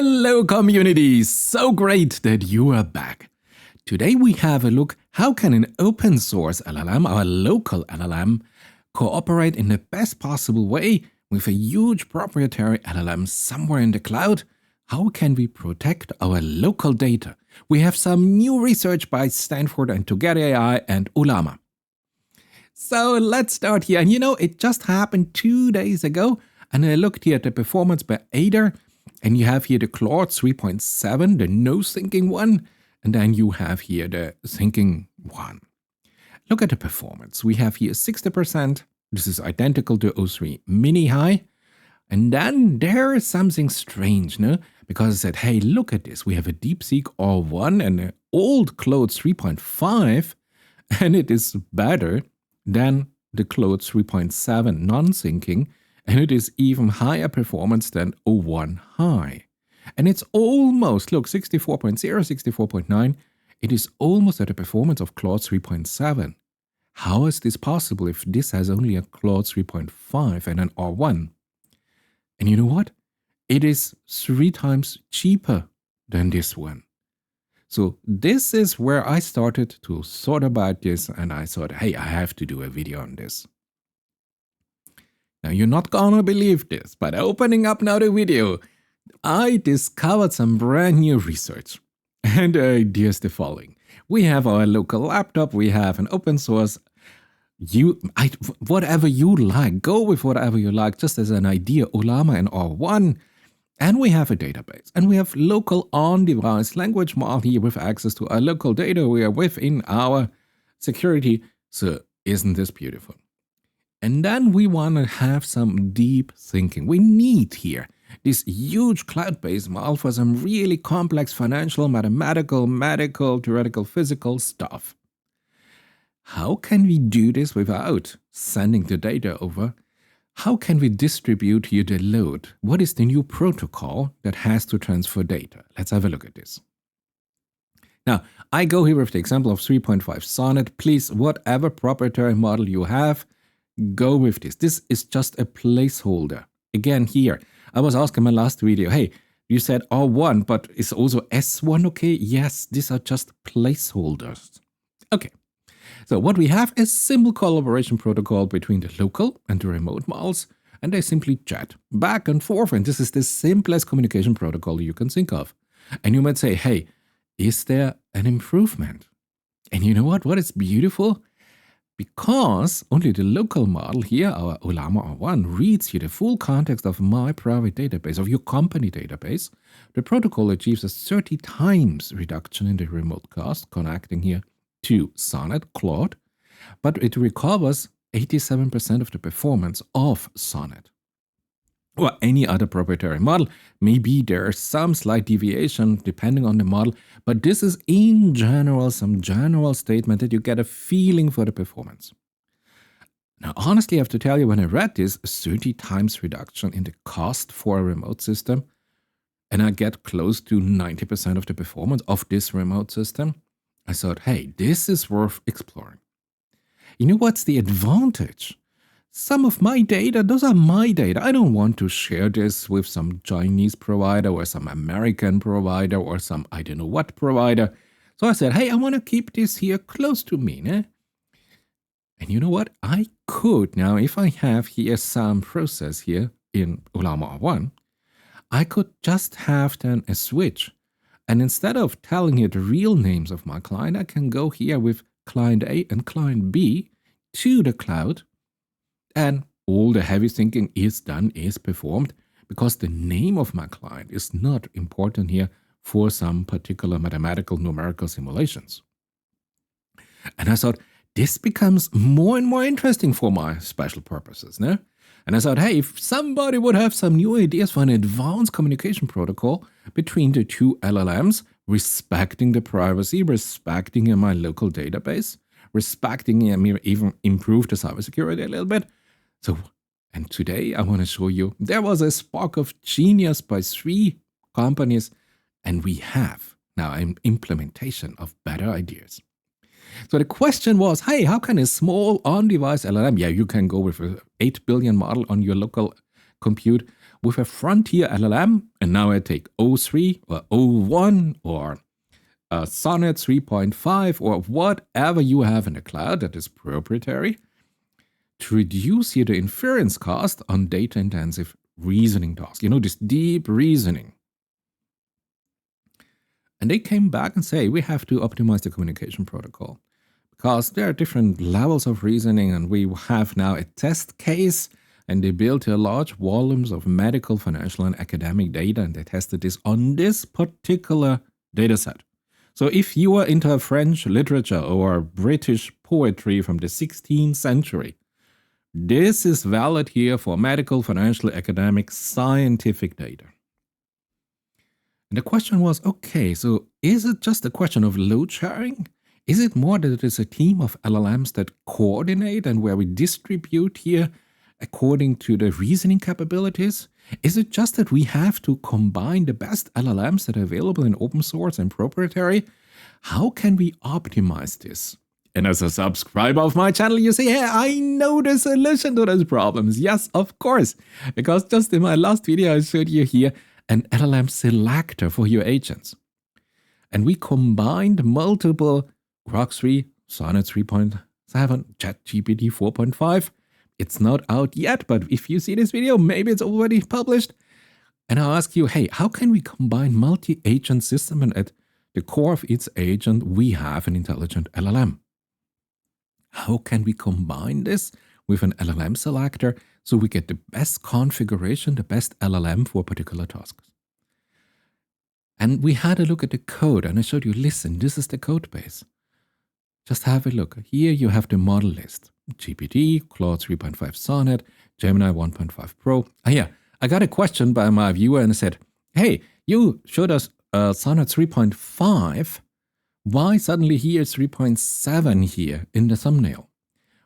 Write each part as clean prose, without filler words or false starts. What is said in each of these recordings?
Hello community, so great that you are back. Today we have a look how can an open source LLM, our local LLM, cooperate in the best possible way with a huge proprietary LLM somewhere in the cloud. How can we protect our local data? We have some new research by Stanford and Together AI and Ulama. So let's start here. And it just happened 2 days ago. And I looked here at the performance by Ada. And you have here the Claude 3.7, the no thinking one. And then you have here the thinking one. Look at the performance. We have here 60%. This is identical to O3 mini high. And then there is something strange, no? Because I said, hey, look at this. We have a DeepSeek R1 and an old Claude 3.5. And it is better than the Claude 3.7 non-thinking. And it is even higher performance than O1 high. And it's almost, look, 64.0, 64.9. It is almost at the performance of Claude 3.7. How is this possible if this has only a Claude 3.5 and an R1? And you know what? It is 3 times cheaper than this one. So this is where I started to thought about this, and I thought, hey, I have to do a video on this. Now, you're not gonna believe this, but opening up now the video, I discovered some brand new research. And the idea is the following. We have our local laptop, we have an open source. Whatever you like, go with whatever you like, just as an idea, Ulama and R1. And we have a database. And we have local on-device language model here with access to our local data. We are within our security. So isn't this beautiful? And then we want to have some deep thinking. We need here this huge cloud-based model for some really complex financial, mathematical, medical, theoretical, physical stuff. How can we do this without sending the data over? How can we distribute here the load? What is the new protocol that has to transfer data? Let's have a look at this. Now, I go here with the example of 3.5 Sonnet. Please, whatever proprietary model you have, go with this. This is just a placeholder. Again, here, I was asking in my last video, hey, you said R1, but is also S1 okay? Yes, these are just placeholders. Okay, so what we have is simple collaboration protocol between the local and the remote models, and they simply chat back and forth, and this is the simplest communication protocol you can think of. And you might say, hey, is there an improvement? And you know what is beautiful? Because only the local model here, our Ulama R1, reads you the full context of my private database, of your company database, the protocol achieves a 30 times reduction in the remote cost, connecting here to Sonnet, Claude, but it recovers 87% of the performance of Sonnet. Or any other proprietary model. Maybe there's some slight deviation depending on the model, but this is in general some general statement that you get a feeling for the performance. Now, honestly, I have to tell you, when I read this 30 times reduction in the cost for a remote system, and I get close to 90% of the performance of this remote system, I thought, hey, this is worth exploring. You know what's the advantage? Some of my data, those are my data. I don't want to share this with some Chinese provider or some American provider or some I don't know what provider. So I said, hey, I want to keep this here close to me. Né? And you know what? I could now, if I have here some process here in Ulama R1, I could just have then a switch. And instead of telling it the real names of my client, I can go here with client A and client B to the cloud. And all the heavy thinking is done, is performed, because the name of my client is not important here for some particular mathematical numerical simulations. And I thought, this becomes more and more interesting for my special purposes. No? And I thought, hey, if somebody would have some new ideas for an advanced communication protocol between the two LLMs, respecting the privacy, respecting my local database, respecting even improve the cybersecurity a little bit. So, and today I want to show you, there was a spark of genius by 3 companies, and we have now an implementation of better ideas. So the question was, hey, how can a small on-device LLM, yeah, you can go with an 8 billion model on your local compute, with a frontier LLM, and now I take O3 or O1 or Sonnet 3.5 or whatever you have in the cloud that is proprietary, to reduce here the inference cost on data-intensive reasoning tasks. This deep reasoning. And they came back and say, we have to optimize the communication protocol because there are different levels of reasoning, and we have now a test case, and they built large volumes of medical, financial, and academic data, and they tested this on this particular data set. So if you are into French literature or British poetry from the 16th century, this is valid here for medical, financial, academic, scientific data. And the question was, okay, so is it just a question of load sharing? Is it more that it is a team of LLMs that coordinate and where we distribute here according to the reasoning capabilities? Is it just that we have to combine the best LLMs that are available in open source and proprietary? How can we optimize this? And as a subscriber of my channel, you say, hey, I know the solution to those problems. Yes, of course. Because just in my last video, I showed you here an LLM selector for your agents. And we combined multiple Grok 3, Sonnet 3.7, ChatGPT 4.5. It's not out yet, but if you see this video, maybe it's already published. And I'll ask you, hey, how can we combine multi-agent system, and at the core of each agent, we have an intelligent LLM? How can we combine this with an LLM selector so we get the best configuration, the best LLM for particular tasks? And we had a look at the code, and I showed you, listen, this is the code base. Just have a look. Here you have the model list. GPT, Claude 3.5 Sonnet, Gemini 1.5 Pro. I got a question by my viewer and said, hey, you showed us Sonnet 3.5. Why suddenly here it's 3.7 here in the thumbnail?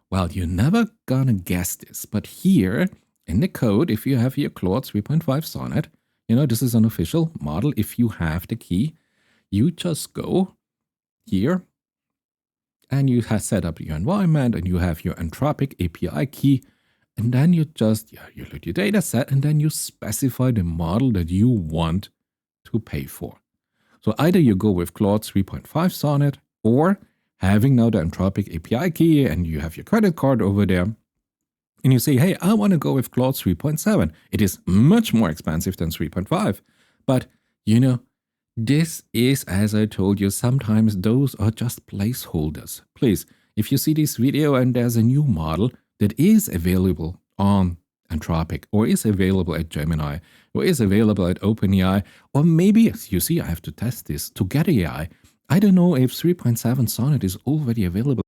Well, you're never gonna guess this, but here in the code, if you have here Claude 3.5 Sonnet, this is an official model. If you have the key, you just go here and you have set up your environment and you have your Anthropic API key, and then you just, you load your data set and then you specify the model that you want to pay for. So either you go with Claude 3.5 Sonnet, or having now the Anthropic API key and you have your credit card over there, and you say, hey, I want to go with Claude 3.7. It is much more expensive than 3.5. But, this is, as I told you, sometimes those are just placeholders. Please, if you see this video and there's a new model that is available on Anthropic, or is available at Gemini, or is available at OpenAI, or maybe, as you see, I have to test this to get AI. I don't know if 3.7 Sonnet is already available.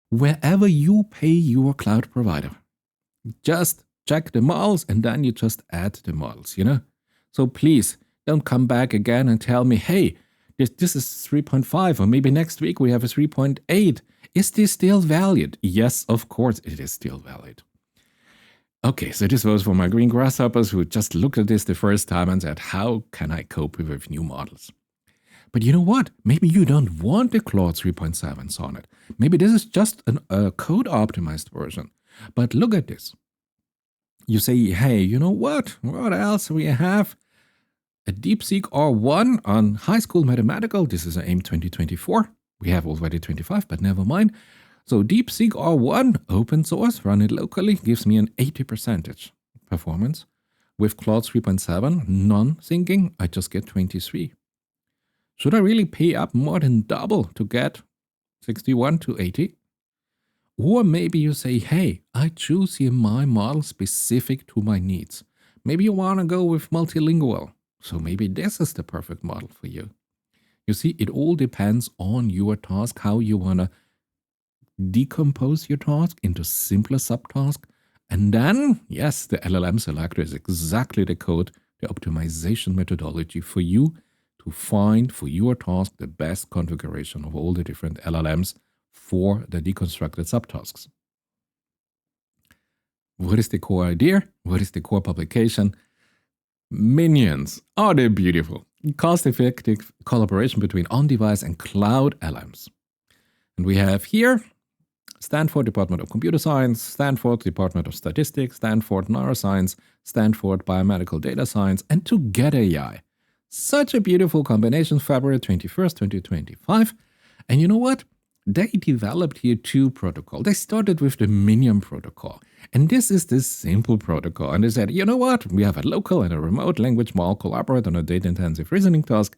Wherever you pay your cloud provider, just check the models and then you just add the models, So please, don't come back again and tell me, hey, this is 3.5, or maybe next week we have a 3.8. Is this still valid? Yes, of course it is still valid. Okay, so this was for my green grasshoppers who just looked at this the first time and said, how can I cope with new models? But you know what? Maybe you don't want the Claude 3.7 Sonnet. Maybe this is just a code-optimized version. But look at this. You say, hey, you know what? What else we have? A DeepSeek R1 on High School Mathematical. This is an AIM 2024. We have already 25, but never mind. So DeepSeek R1, open source, run it locally, gives me an 80% performance. With Claude 3.7, non-syncing, I just get 23. Should I really pay up more than double to get 61 to 80? Or maybe you say, hey, I choose here my model specific to my needs. Maybe you want to go with multilingual. So maybe this is the perfect model for you. You see, it all depends on your task, how you want to decompose your task into simpler subtasks. And then, yes, the LLM selector is exactly the code, the optimization methodology for you to find for your task the best configuration of all the different LLMs for the deconstructed subtasks. What is the core idea? What is the core publication? MinionS. Oh, they're beautiful. Cost-effective collaboration between on-device and cloud LLMs. And we have here Stanford Department of Computer Science, Stanford Department of Statistics, Stanford Neuroscience, Stanford Biomedical Data Science, and Together AI. Such a beautiful combination, February 21st, 2025. And you know what? They developed here two protocols. They started with the MinionS protocol. And this is this simple protocol. And they said, you know what? We have a local and a remote language model collaborate on a data-intensive reasoning task.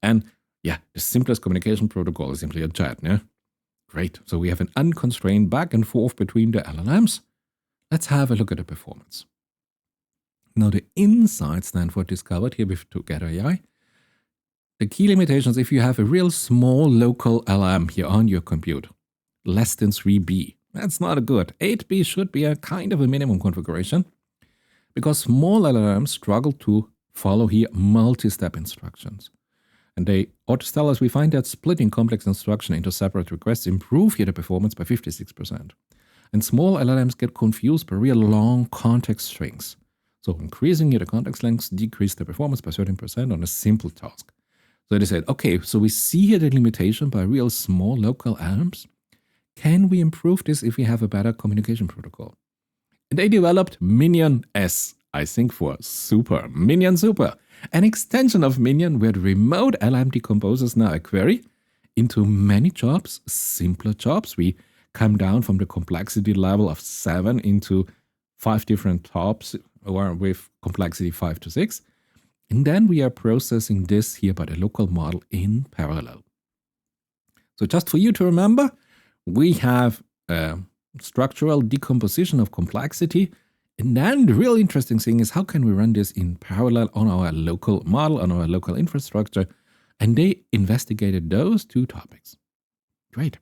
And yeah, the simplest communication protocol is simply a chat, yeah? Great. So we have an unconstrained back and forth between the LLMs. Let's have a look at the performance. Now, the insights Stanford discovered here with Together AI. The key limitations, if you have a real small local LLM here on your computer, less than 3B, that's not good. 8B should be a kind of a minimum configuration because small LLMs struggle to follow here multi-step instructions. And they authors tell us we find that splitting complex instruction into separate requests improve here the performance by 56%. And small LLMs get confused by real long context strings. So increasing here the context lengths decrease the performance by 13% on a simple task. So they said, okay, so we see here the limitation by real small local LLMs. Can we improve this if we have a better communication protocol? And they developed MinionS, I think for super, Minion Super, an extension of Minion where the remote LLM decomposes now a query into many jobs, simpler jobs. We come down from the complexity level of 7 into 5 different jobs, or with complexity 5 to 6. And then we are processing this here by the local model in parallel. So just for you to remember, we have structural decomposition of complexity. And then the real interesting thing is how can we run this in parallel on our local model, on our local infrastructure? And they investigated those two topics. Great.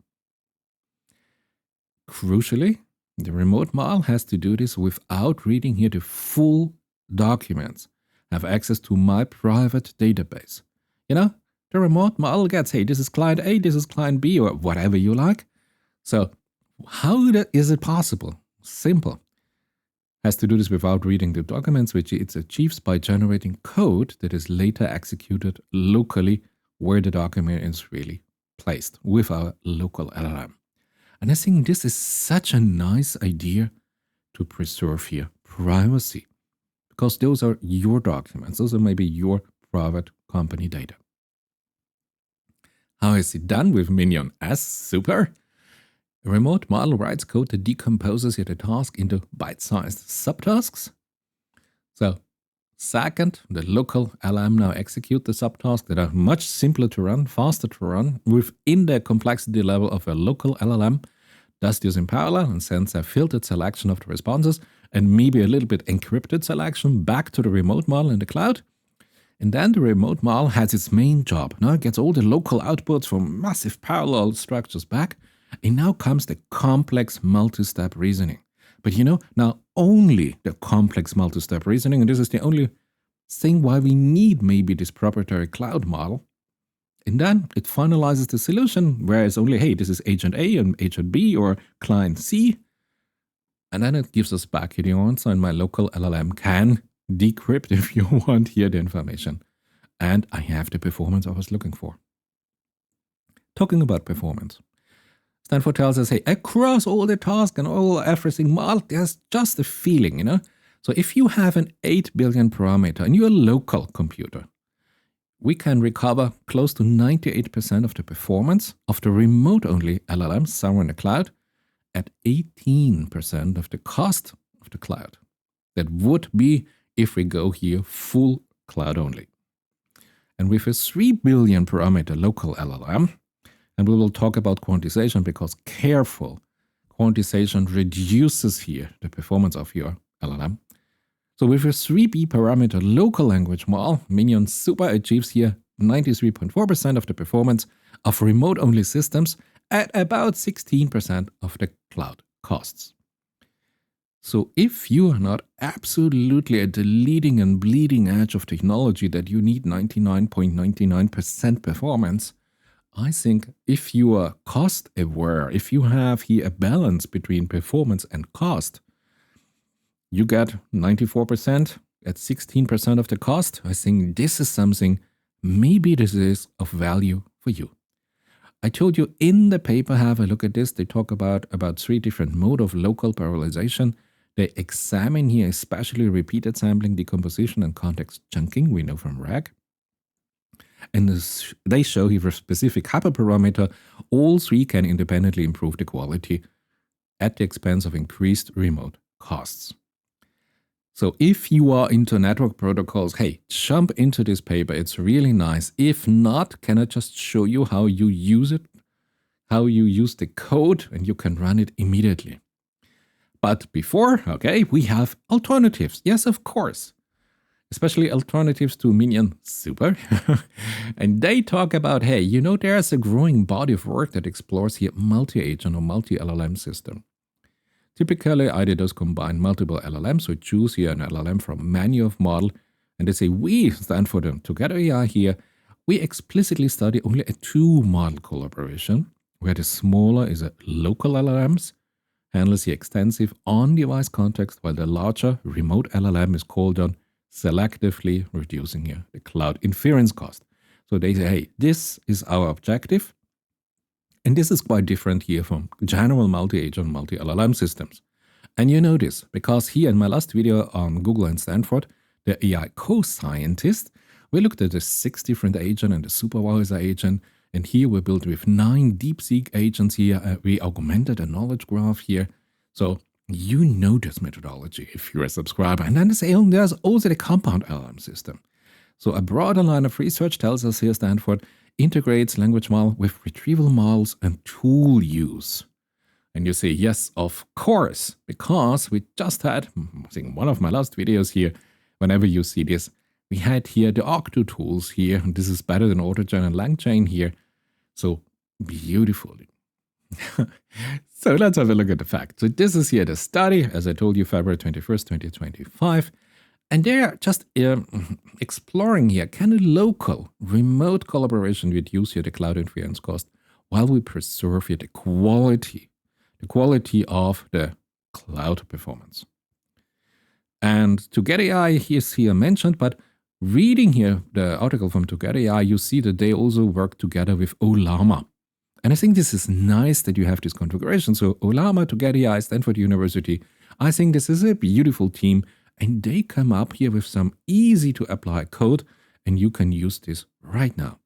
Crucially, the remote model has to do this without reading here the full documents. Have access to my private database. You know, the remote model gets, hey, this is client A, this is client B, or whatever you like. So how is it possible? Simple. Has to do this without reading the documents, which it achieves by generating code that is later executed locally where the document is really placed with our local LLM. And I think this is such a nice idea to preserve here privacy. Because those are your documents. Those are maybe your private company data. How is it done with MinionS? Super. A remote model writes code that decomposes the task into bite-sized subtasks. So, second, the local LLM now execute the subtasks that are much simpler to run, faster to run, within the complexity level of a local LLM. Does this in parallel and sends a filtered selection of the responses and maybe a little bit encrypted selection back to the remote model in the cloud. And then the remote model has its main job. Now it gets all the local outputs from massive parallel structures back. And now comes the complex multi-step reasoning. But you know, now only the complex multi-step reasoning, and this is the only thing why we need maybe this proprietary cloud model. And then it finalizes the solution where it's only, hey, this is agent A and agent B or client C. And then it gives us back here the answer, and my local LLM can decrypt, if you want, here the information. And I have the performance I was looking for. Talking about performance. Stanford tells us, hey, across all the tasks and all everything model, there's just a feeling, you know. So if you have an 8 billion parameter in your local computer, we can recover close to 98% of the performance of the remote-only LLMs somewhere in the cloud at 18% of the cost of the cloud. That would be if we go here full cloud only. And with a 3 billion parameter local LLM, and we will talk about quantization because careful quantization reduces here the performance of your LLM. So with a 3B parameter local language model, MinionS Super achieves here 93.4% of the performance of remote-only systems at about 16% of the cloud costs. So if you are not absolutely at the leading and bleeding edge of technology that you need 99.99% performance, I think if you are cost aware, if you have here a balance between performance and cost, you get 94% at 16% of the cost. I think this is something, maybe this is of value for you. I told you in the paper, have a look at this. They talk about 3 different modes of local parallelization. They examine here especially repeated sampling, decomposition, and context chunking, we know from RAG. And they show here for specific hyperparameter, all 3 can independently improve the quality at the expense of increased remote costs. So if you are into network protocols, hey, jump into this paper. It's really nice. If not, can I just show you how you use it, how you use the code, and you can run it immediately. But before, okay, we have alternatives. Yes, of course. Especially alternatives to Minion Super. And they talk about, hey, you know, there's a growing body of work that explores here multi-agent or multi-LLM system. Typically, either those combine multiple LLMs, so choose here an LLM from menu of model, and they say we, Stanford and Together AI here, we explicitly study only a 2-model collaboration, where the smaller is a local LLMs, handles the extensive on-device context, while the larger remote LLM is called on selectively reducing here the cloud inference cost. So they say, hey, this is our objective. And this is quite different here from general multi-agent, multi-LLM systems. And you know this, because here in my last video on Google and Stanford, the AI co-scientist, we looked at the 6 different agents and the supervisor agent. And here we built with 9 DeepSeek agents here. We augmented a knowledge graph here. So you know this methodology if you're a subscriber. And then there's also the compound LLM system. So a broader line of research tells us here Stanford integrates language model with retrieval models and tool use. And you say, yes, of course, because we just had, I think one of my last videos here, whenever you see this, we had here the Octo tools here, and this is better than AutoGen and LangChain here. So beautifully. So let's have a look at the facts. So this is here the study, as I told you, February 21st, 2025. And they're just exploring here, can a local remote collaboration reduce here the cloud inference cost while we preserve here the quality of the cloud performance. And Together AI is here mentioned, but reading here the article from Together AI, you see that they also work together with Ollama. And I think this is nice that you have this configuration. So Ollama, Together AI, Stanford University, I think this is a beautiful team. And they come up here with some easy to apply code, and you can use this right now.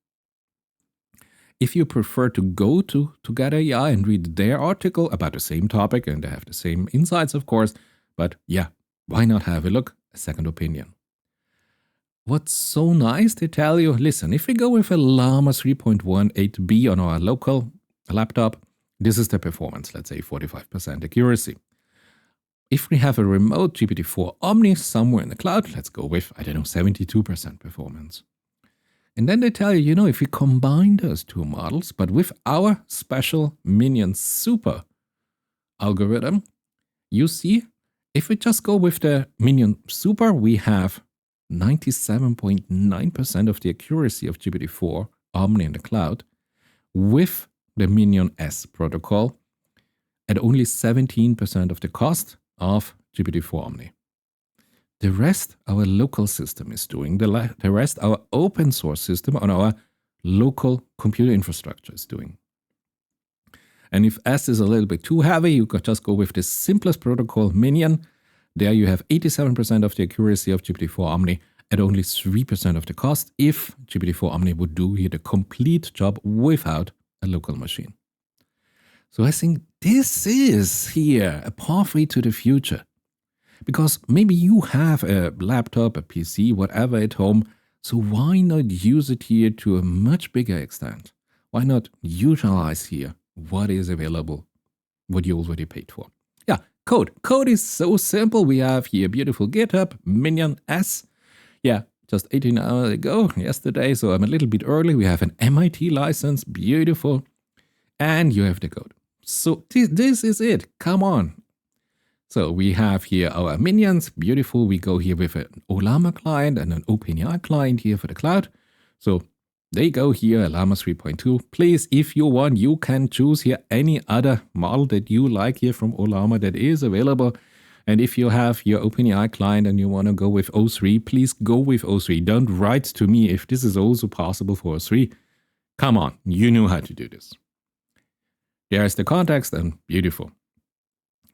If you prefer to go to Together AI and read their article about the same topic, and they have the same insights, of course, but yeah, why not have a look, a second opinion. What's so nice, they tell you, listen, if we go with a Llama 3.18b on our local laptop, this is the performance, let's say 45% accuracy. If we have a remote GPT-4 Omni somewhere in the cloud, let's go with, I don't know, 72% performance. And then they tell you, you know, if we combine those 2 models, but with our special MinionS Super algorithm, you see, if we just go with the MinionS Super, we have 97.9% of the accuracy of GPT-4 Omni in the cloud with the MinionS protocol at only 17% of the cost of GPT-4 Omni. The rest our local system is doing, the rest our open source system on our local computer infrastructure is doing. And if S is a little bit too heavy, you could just go with the simplest protocol, Minion. There you have 87% of the accuracy of GPT-4 Omni at only 3% of the cost if GPT-4 Omni would do here the complete job without a local machine. So I think this is here a pathway to the future. Because maybe you have a laptop, a PC, whatever at home, so why not use it here to a much bigger extent? Why not utilize here what is available, what you already paid for? Yeah, code. Code is so simple. We have here beautiful GitHub, MinionS. Yeah, just 18 hours ago, yesterday, so I'm a little bit early. We have an MIT license, beautiful. And you have the code. So this is it. Come on. So we have here our minions, beautiful. We go here with an Ollama client and an OpenAI client here for the cloud. So they go here, Llama 3.2. Please, if you want, you can choose here any other model that you like here from Ollama that is available. And if you have your OpenAI client and you want to go with O3, please go with O3. Don't write to me if this is also possible for O3. Come on, you know how to do this. Here's the context, and beautiful.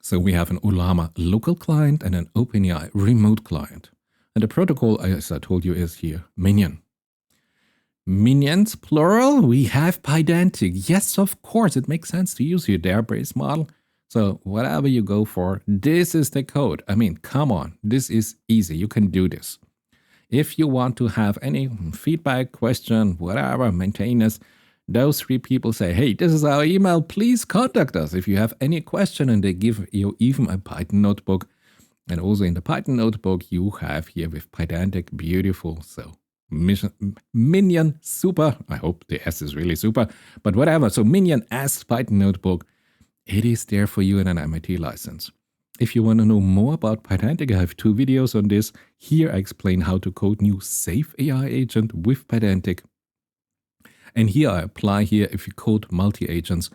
So we have an Ollama local client and an OpenAI remote client. And the protocol, as I told you, is here, Minion. MinionS, plural, we have Pydantic. Yes, of course, it makes sense to use your Dare-based model. So whatever you go for, this is the code. I mean, come on, this is easy. You can do this. If you want to have any feedback, question, whatever, maintainers, those three people say, hey, this is our email, please contact us if you have any question, and they give you even a Python notebook. And also in the Python notebook, you have here with Pydantic, beautiful. So Minion, super. I hope the S is really super, but whatever. So MinionS Python notebook, it is there for you in an MIT license. If you want to know more about Pydantic, I have 2 videos on this. Here I explain how to code new safe AI agent with Pydantic. And here I apply here if you code multi-agents,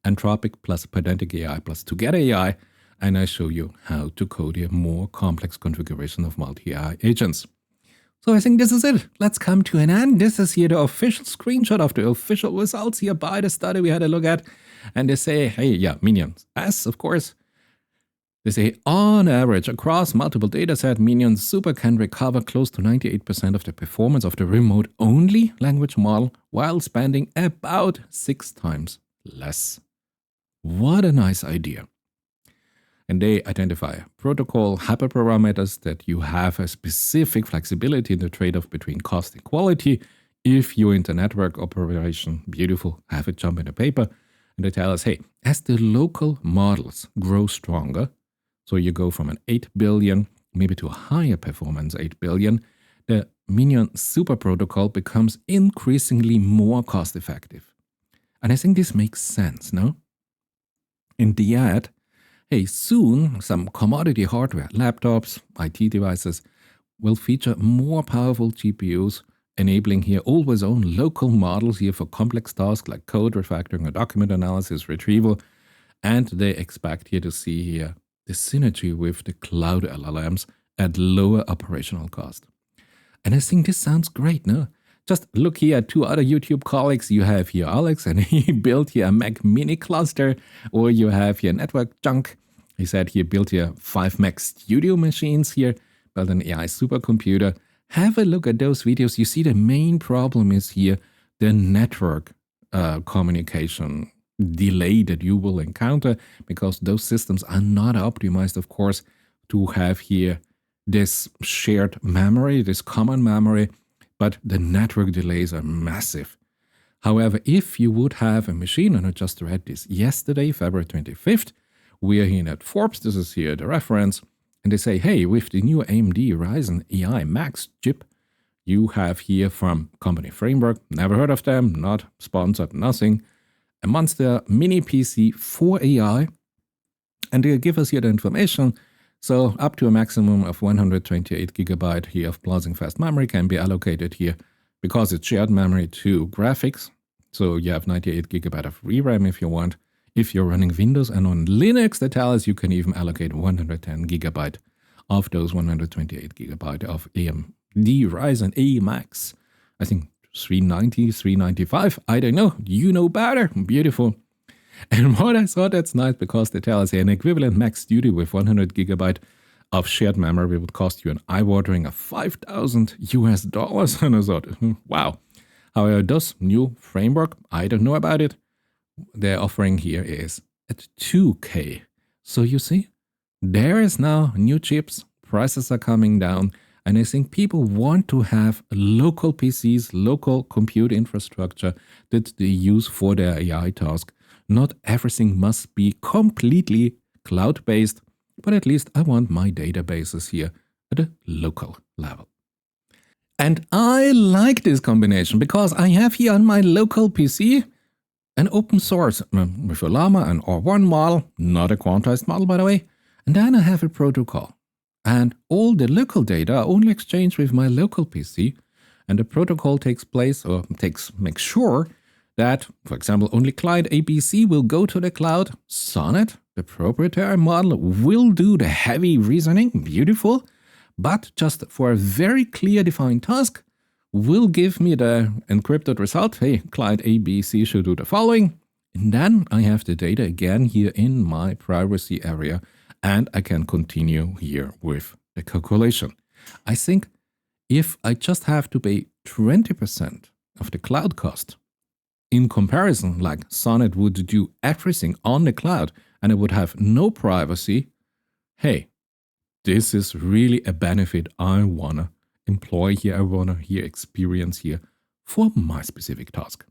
Anthropic plus Pydantic AI plus Together AI, and I show you how to code a more complex configuration of multi-AI agents. So I think this is it. Let's come to an end. This is here the official screenshot of the official results here by the study we had a look at. And they say, hey, yeah, MinionS, of course. They say, on average, across multiple datasets, MinionS Super can recover close to 98% of the performance of the remote-only language model while spending about 6 times less. What a nice idea. And they identify protocol hyperparameters that you have a specific flexibility in the trade-off between cost and quality. If you're into network operation, beautiful, have it jump in the paper. And they tell us, hey, as the local models grow stronger, so you go from an 8 billion, maybe to a higher performance 8 billion, the MinionS Super protocol becomes increasingly more cost-effective. And I think this makes sense, no? In the ad, hey, soon some commodity hardware, laptops, IT devices, will feature more powerful GPUs, enabling here always-on local models here for complex tasks like code refactoring or document analysis, retrieval. And they expect here to see here the synergy with the cloud LLMs at lower operational cost. And I think this sounds great, no? Just look here at 2 other YouTube colleagues. You have here Alex, and he built here a Mac mini cluster, or you have here Network Junk. He said he built here 5 Mac Studio machines here, built an AI supercomputer. Have a look at those videos. You see the main problem is here the network communication delay that you will encounter, because those systems are not optimized, of course, to have here this shared memory, this common memory, but the network delays are massive. However, if you would have a machine, and I just read this yesterday, February 25th, we are here at Forbes, this is here the reference, and they say, hey, with the new AMD Ryzen AI Max chip, you have here from company Framework, never heard of them, not sponsored, nothing, a Monster Mini PC for AI, and they give us here the information. So up to a maximum of 128 gigabyte here of blazing fast memory can be allocated here because it's shared memory to graphics. So you have 98 gigabyte of VRAM if you want. If you're running Windows and on Linux, they tell us you can even allocate 110 gigabyte of those 128 gigabyte of AMD Ryzen A Max. I think 390, 395, I don't know. You know better. Beautiful. And what I thought that's nice, because they tell us an equivalent Mac Studio with 100 gigabyte of shared memory would cost you an eye-watering of $5,000 US. And I thought, wow. However, this new framework, I don't know about it. Their offering here is at 2K. So you see, there is now new chips, prices are coming down, and I think people want to have local PCs, local compute infrastructure that they use for their AI task. Not everything must be completely cloud-based, but at least I want my databases here at a local level. And I like this combination because I have here on my local PC an open source with Ollama and R1 model, not a quantized model by the way, and then I have a protocol. And all the local data are only exchanged with my local PC, and the protocol takes makes sure that, for example, only client ABC will go to the cloud. Sonnet, the proprietary model, will do the heavy reasoning, beautiful, but just for a very clear defined task, will give me the encrypted result. Hey, client ABC should do the following. And then I have the data again here in my privacy area, and I can continue here with the calculation. I think if I just have to pay 20% of the cloud cost, in comparison, like Sonnet would do everything on the cloud and I would have no privacy, hey, this is really a benefit I want to employ here, I want to here experience here for my specific task.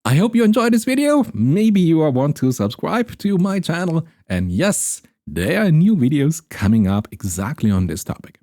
I hope you enjoyed this video. Maybe you want to subscribe to my channel. And yes, there are new videos coming up exactly on this topic.